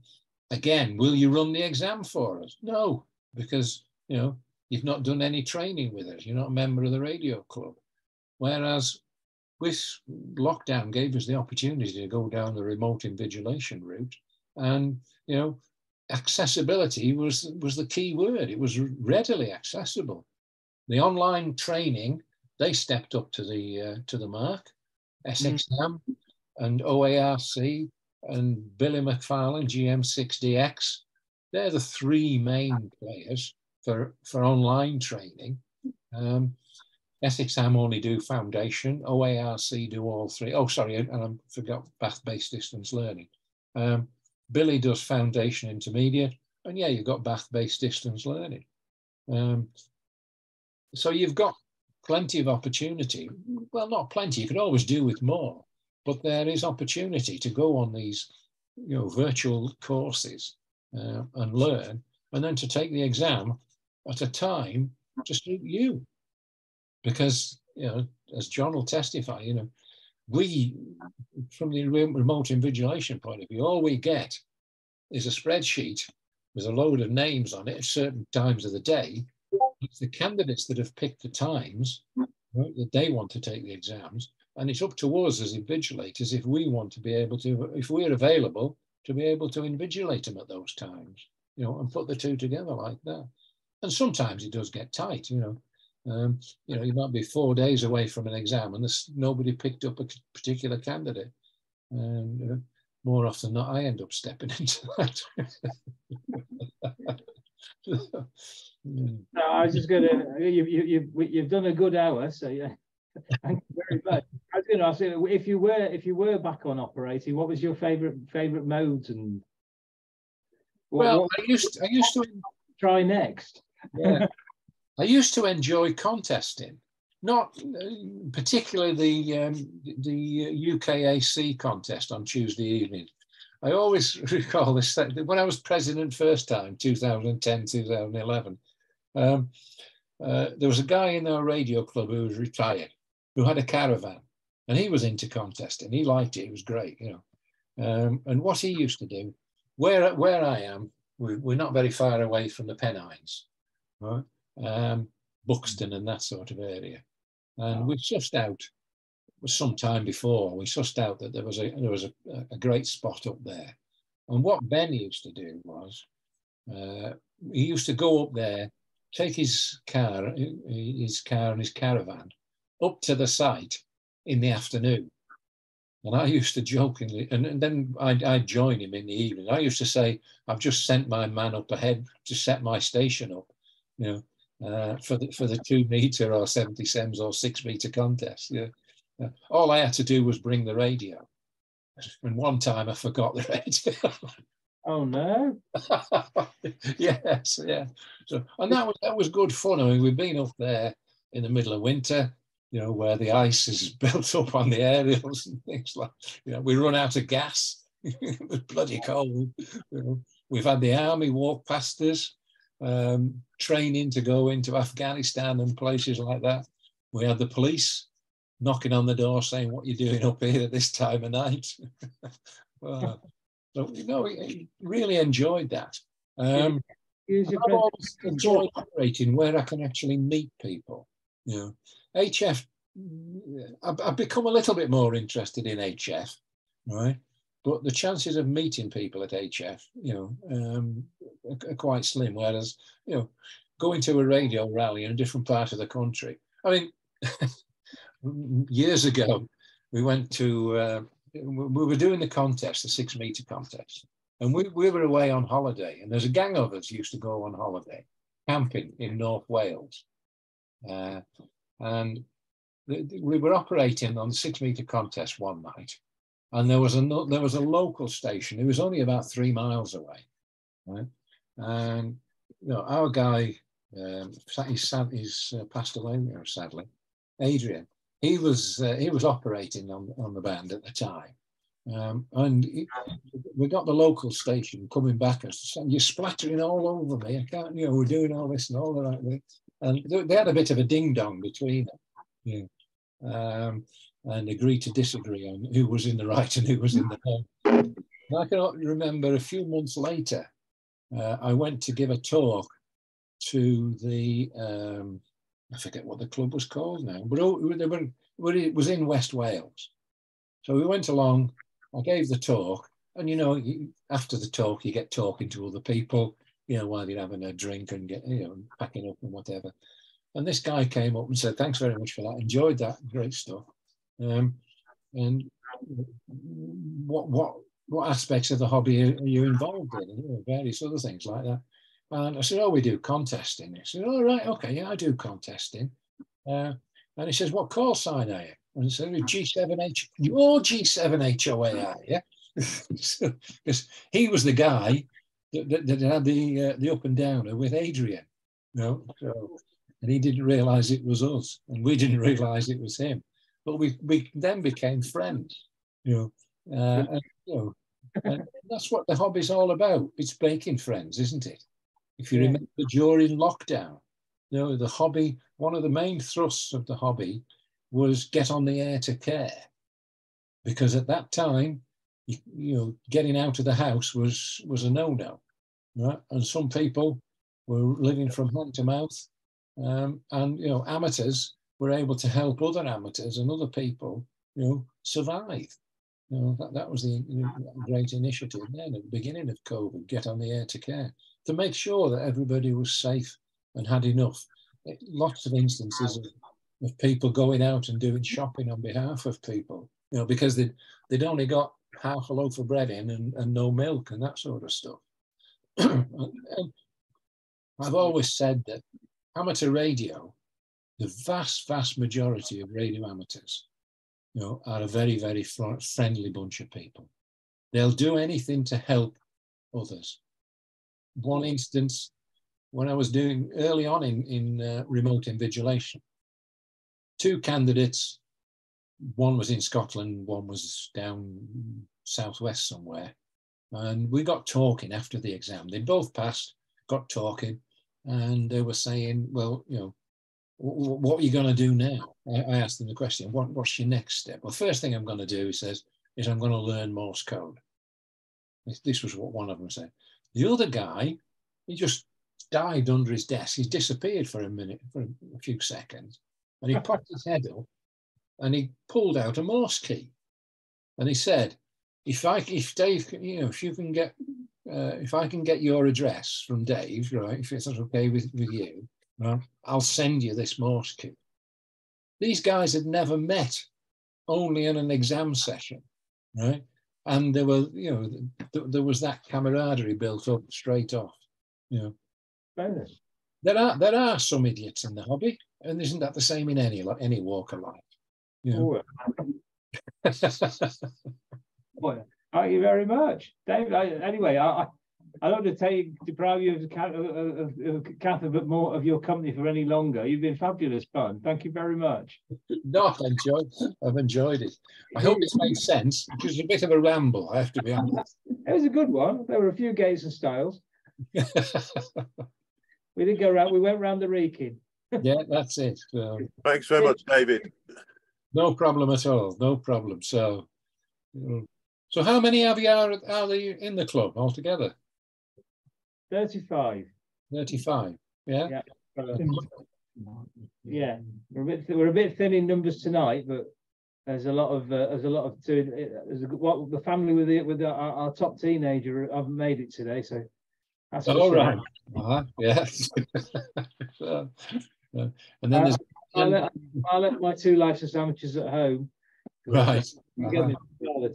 again, will you run the exam for us? No, because you know you've not done any training with us. You're not a member of the radio club. Whereas with lockdown gave us the opportunity to go down the remote invigilation route, and you know, accessibility was the key word. It was readily accessible. The online training, they stepped up to the mark. SXM and OARC and Billy McFarlane, GM6DX, they're the three main players for online training. SXM only do foundation, OARC do all three. Oh, sorry, and I forgot Bath-based distance learning. Billy does foundation, intermediate, and yeah, you've got Bath-based distance learning. So you've got plenty of opportunity. Well, not plenty, you could always do with more, but there is opportunity to go on these, you know, virtual courses and learn, and then to take the exam at a time to suit you. Because, you know, as John will testify, you know, we, from the remote invigilation point of view, all we get is a spreadsheet with a load of names on it at certain times of the day. It's the candidates that have picked the times, right, that they want to take the exams. And it's up to us as invigilators if we want to be able to, if we're available, to be able to invigilate them at those times, you know, and put the two together like that. And sometimes it does get tight, you know. You know, you might be 4 days away from an exam and nobody picked up a particular candidate. And you know, more often than not, I end up stepping into that. No, I was just going to. You've done a good hour, so yeah. Thank you very much. I was going to ask you, if you were back on operating, what was your favorite modes and? Well, I used to try next. Yeah. I used to enjoy contesting, not particularly the UKAC contest on Tuesday evening. I always recall this, when I was president first time, 2010, 2011, there was a guy in our radio club who was retired, who had a caravan, and he was into contesting. He liked it. It was great, you know. And what he used to do, where I am, we're not very far away from the Pennines, right? Buxton and that sort of area. And we sussed out, some time before, we sussed out that there was a great spot up there. And what Ben used to do was, he used to go up there, take his car and his caravan up to the site in the afternoon. And I used to jokingly, and then I'd join him in the evening. I used to say, I've just sent my man up ahead to set my station up, you know, for the 2 meter or 70 sems or 6 meter contest. Yeah. All I had to do was bring the radio. And one time I forgot the radio. Oh no! Yes, yeah. So, and that was good fun. I mean, we've been up there in the middle of winter, you know, where the ice is built up on the aerials and things like. You know, we run out of gas. It was bloody cold. You know, we've had the army walk past us, training to go into Afghanistan and places like that. We had the police knocking on the door saying, "What are you doing up here at this time of night?" So, you know, I really enjoyed that. I've always enjoyed operating where I can actually meet people. You know, HF, I've become a little bit more interested in HF, right? But the chances of meeting people at HF, you know, are quite slim. Whereas, you know, going to a radio rally in a different part of the country. I mean, years ago, we went to, we were doing the contest, the 6 meter contest, and we were away on holiday, and there's a gang of us used to go on holiday camping in North Wales, and we were operating on the 6 meter contest one night, and there was a local station. It was only about 3 miles away, right? And you know, our guy, he's passed away now, sadly, Adrian. He was operating on the band at the time, and we got the local station coming back and saying, "You're splattering all over me. I can't, you know, we're doing all this and all that." And they had a bit of a ding dong between them, you know, and agreed to disagree on who was in the right and who was in the wrong. And I can remember a few months later, I went to give a talk to the. I forget what the club was called now, but it was in West Wales. So we went along, I gave the talk, and you know, after the talk, you get talking to other people, you know, while you're having a drink and packing up and whatever. And this guy came up and said, "Thanks very much for that. Enjoyed that. Great stuff." And what aspects of the hobby are you involved in? And, you know, various other things like that. And I said, "Oh, we do contesting." He said, "Oh, right, okay, yeah, I do contesting." And he says, "What call sign are you?" And I said, "G7H." "You're G7HOA, are you?" Because he was the guy that had the up and downer with Adrian. You know? So, and he didn't realise it was us, and we didn't realise it was him. But we then became friends. You know, and, you know, and that's what the hobby's all about. It's making friends, isn't it? If you remember during lockdown, you know, the hobby, one of the main thrusts of the hobby was get on the air to care. Because at that time, you know, getting out of the house was a no-no, right? And some people were living from hand to mouth, and, you know, amateurs were able to help other amateurs and other people, you know, survive. You know, that was the great initiative then at the beginning of COVID, get on the air to care, to make sure that everybody was safe and had enough. Lots of instances of people going out and doing shopping on behalf of people, you know, because they'd only got half a loaf of bread in and no milk and that sort of stuff. And I've always said that amateur radio, the vast majority of radio amateurs, you know, are a very, very friendly bunch of people. They'll do anything to help others. One instance, when I was doing early on in remote invigilation, 2 candidates, one was in Scotland, one was down southwest somewhere, and we got talking after the exam. They both passed, got talking, and they were saying, "Well, you know, what are you going to do now?" I asked them the question, what's your next step? "Well, first thing I'm going to do," he says, "is I'm going to learn Morse code." This was what one of them said. The other guy, he just dived under his desk. He disappeared for a minute, for a few seconds, and he popped his head up and he pulled out a Morse key. And he said, if Dave, if you can get, if I can get your address from Dave, right, if it's okay with you, right, I'll send you this Morse key. These guys had never met, only in an exam session, right? And there were, there was that camaraderie built up straight off. Bonus. There are some idiots in the hobby, and isn't that the same in any walk of life? Well, thank you very much, Dave. Anyway, I don't want to deprive you of Kath a bit more of your company for any longer. You've been fabulous fun. Thank you very much. No, I've enjoyed it. I hope this makes sense. It was a bit of a ramble, I have to be honest. It was a good one. There were a few gays and styles. We did go around. We went round the Wrekin. Yeah, that's it. Thanks very much, David. No problem at all. No problem. So how many are there in the club altogether? 35. 35. Yeah. Yeah. We're a bit thin in numbers tonight, but there's a lot of the family with our top teenager haven't made it today, so that's all right. Yeah. So, and then there's I'll let my 2 lives of sandwiches at home. Right. They're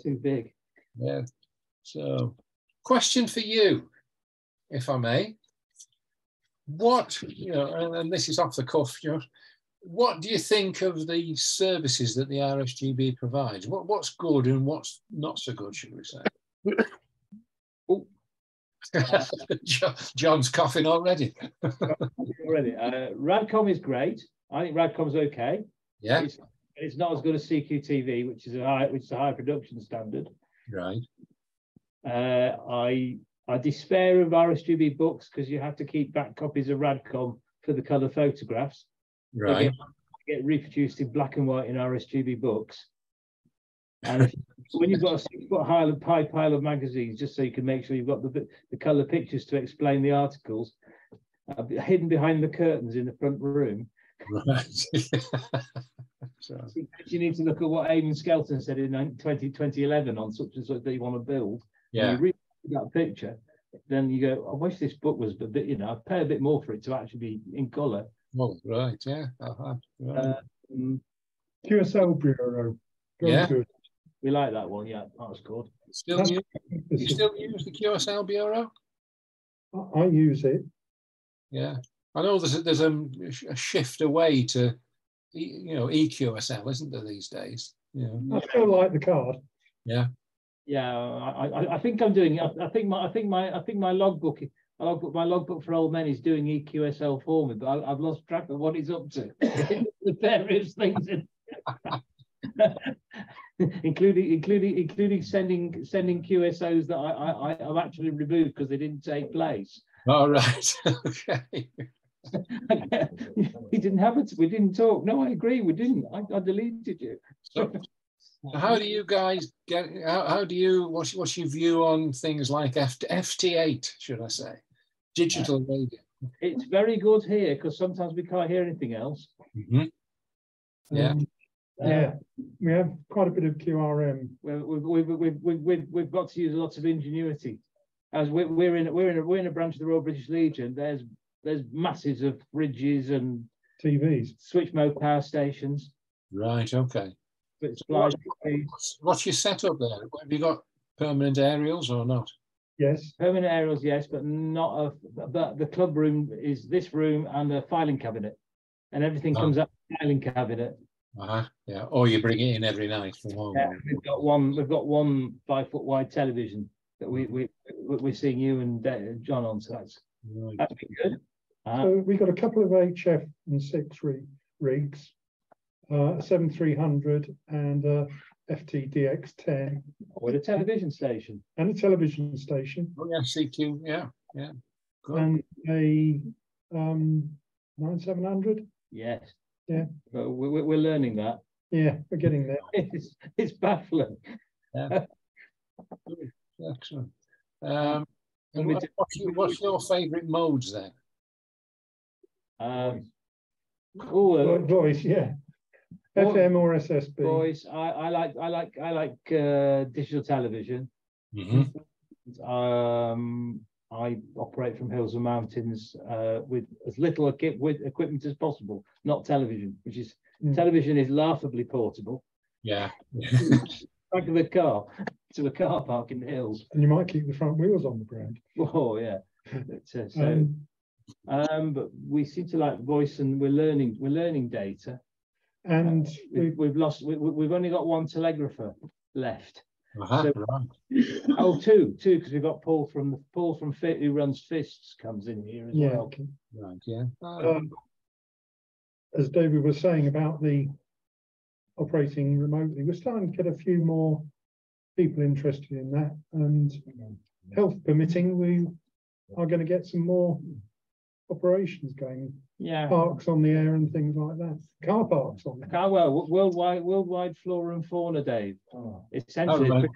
too big. Yeah. So, question for you, if I may. What, and this is off the cuff, what do you think of the services that the RSGB provides? What's good and what's not so good, should we say? Oh. John's coughing already. Radcom is great. I think Radcom's okay. Yeah. It's not as good as CQTV, which is a high production standard. Right. I despair of RSGB books because you have to keep back copies of Radcom for the colour photographs. Right. They get reproduced in black and white in RSGB books. And when you've got a 6-foot high pile of magazines, just so you can make sure you've got the colour pictures to explain the articles, hidden behind the curtains in the front room. Right. So you need to look at what Eamon Skelton said in 2011 on such and such that you want to build. Yeah. And you read that picture, then you go, I wish this book was a bit, I'd pay a bit more for it to actually be in colour. Oh, right, yeah. Right. QSL Bureau. Yeah. Good. We like that one, yeah, that was good. You still use the QSL Bureau? I use it. Yeah. I know there's a shift away to EQSL, isn't there, these days? Yeah. I still like the card. Yeah. Yeah, I think I'm doing. I think my logbook for old men is doing EQSL for me, but I've lost track of what it's up to. The various things, including sending QSOs that I've actually removed because they didn't take place. All right. Okay. We didn't have it. We didn't talk. No, I agree. We didn't. I deleted you. So, how do you guys get? How do you? What's your view on things like FT8? Should I say, digital radio? It's very good here because sometimes we can't hear anything else. Mm-hmm. Yeah. Yeah, we have quite a bit of QRM. We've got to use lots of ingenuity. As we're in a branch of the Royal British Legion. There's masses of fridges and TVs, switch mode power stations. Right. Okay. What's your setup there? Have you got permanent aerials or not? Yes. Permanent aerials, yes, but not but the club room is this room and a filing cabinet, and everything comes up the filing cabinet. Yeah. Or you bring it in every night from home. Yeah, we've got one 5-foot wide television that we're seeing you and John on, so that's been good. So we've got a couple of HF and 6 rigs, 7300 and FTDX10. With a television station. And a television station. Oh yeah, CQ, yeah. Good. And a 9700. Yes. Yeah. But we're learning that. Yeah, we're getting there. It's baffling. Yeah. Excellent. And what's your favourite modes then? Voice, yeah. FM or SSB. Voice. I like digital television. I operate from hills and mountains with as little equipment as possible. Not television, which is television is laughably portable. Yeah. Back of the car to a car park in the hills. And you might keep the front wheels on the ground. Oh yeah. But we seem to like voice, and we're learning data. And we've only got one telegrapher left. Right. Two, because we've got Paul from Fit, who runs Fists, comes in here as well. Okay. Right, yeah. As David was saying about the operating remotely, we're starting to get a few more people interested in that, and health permitting, we are going to get some more operations going. Yeah, parks on the air and things like that. Car parks on the air. Well, worldwide flora and fauna, Dave. Essentially,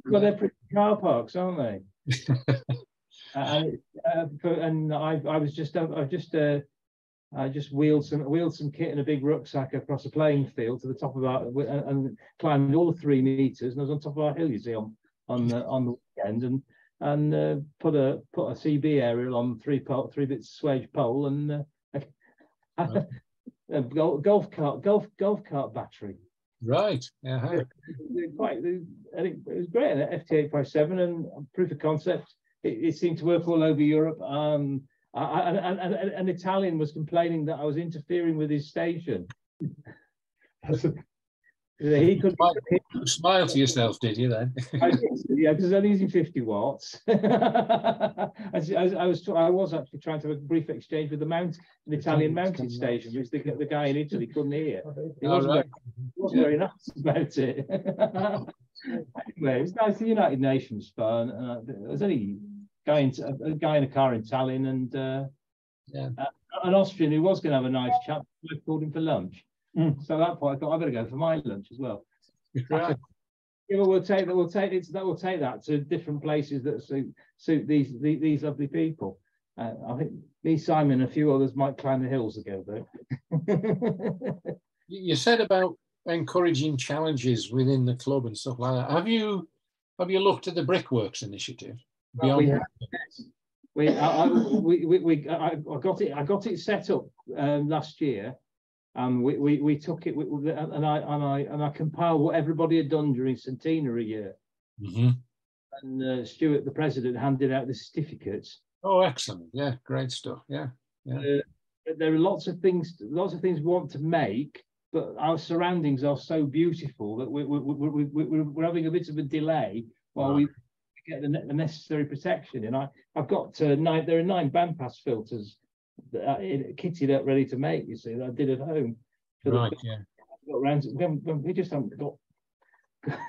they're pretty car parks, aren't they? And I just wheeled some kit in a big rucksack across a playing field to the top of and climbed all the 3 meters, and I was on top of our hill, you see, on the weekend, and put a CB aerial on 3 bits of swage pole, and a golf cart battery. Right. Yeah. I think it was great. FT857 and proof of concept. It seemed to work all over Europe. An Italian was complaining that I was interfering with his station. He could smile to yourself, did you then? Yeah, because I'm using 50 watts. I was actually trying to have a brief exchange with an Italian mountain station, which the guy in Italy couldn't hear. He wasn't very nice about it. Anyway, it was nice. The United Nations fun. There was only a guy in a car in Tallinn, and an Austrian who was going to have a nice chat. I called him for lunch. So at that point, I thought I better go for my lunch as well. Right. Yeah, well, we'll take that to different places that suit these lovely people. I think me, Simon, and a few others might climb the hills together. You said about encouraging challenges within the club and stuff like that. Have you looked at the Brickworks initiative? I got it set up last year. We took it, and I compiled what everybody had done during Centenary year. And Stuart, the president, handed out the certificates. Oh, excellent! Yeah, great stuff. Yeah. There are lots of things we want to make, but our surroundings are so beautiful that we're having a bit of a delay while we get the necessary protection. And I've got 9. There are 9 bandpass filters kitted up, ready to make. You see, that I did at home. Right. Yeah. We just haven't got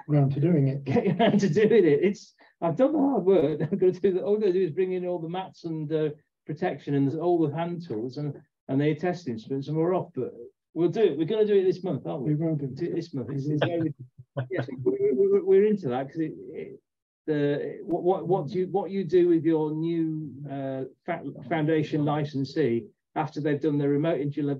around to doing it. Getting around to doing it. I've done the hard work. I'm going to do that. All I'm going to do is bring in all the mats and protection and all the hand tools and the test instruments, and we're off. But we'll do it. We're going to do it this month, aren't we? We will do it this month. Yes, we're into that, because what you do with your new foundation licensee after they've done their remote into your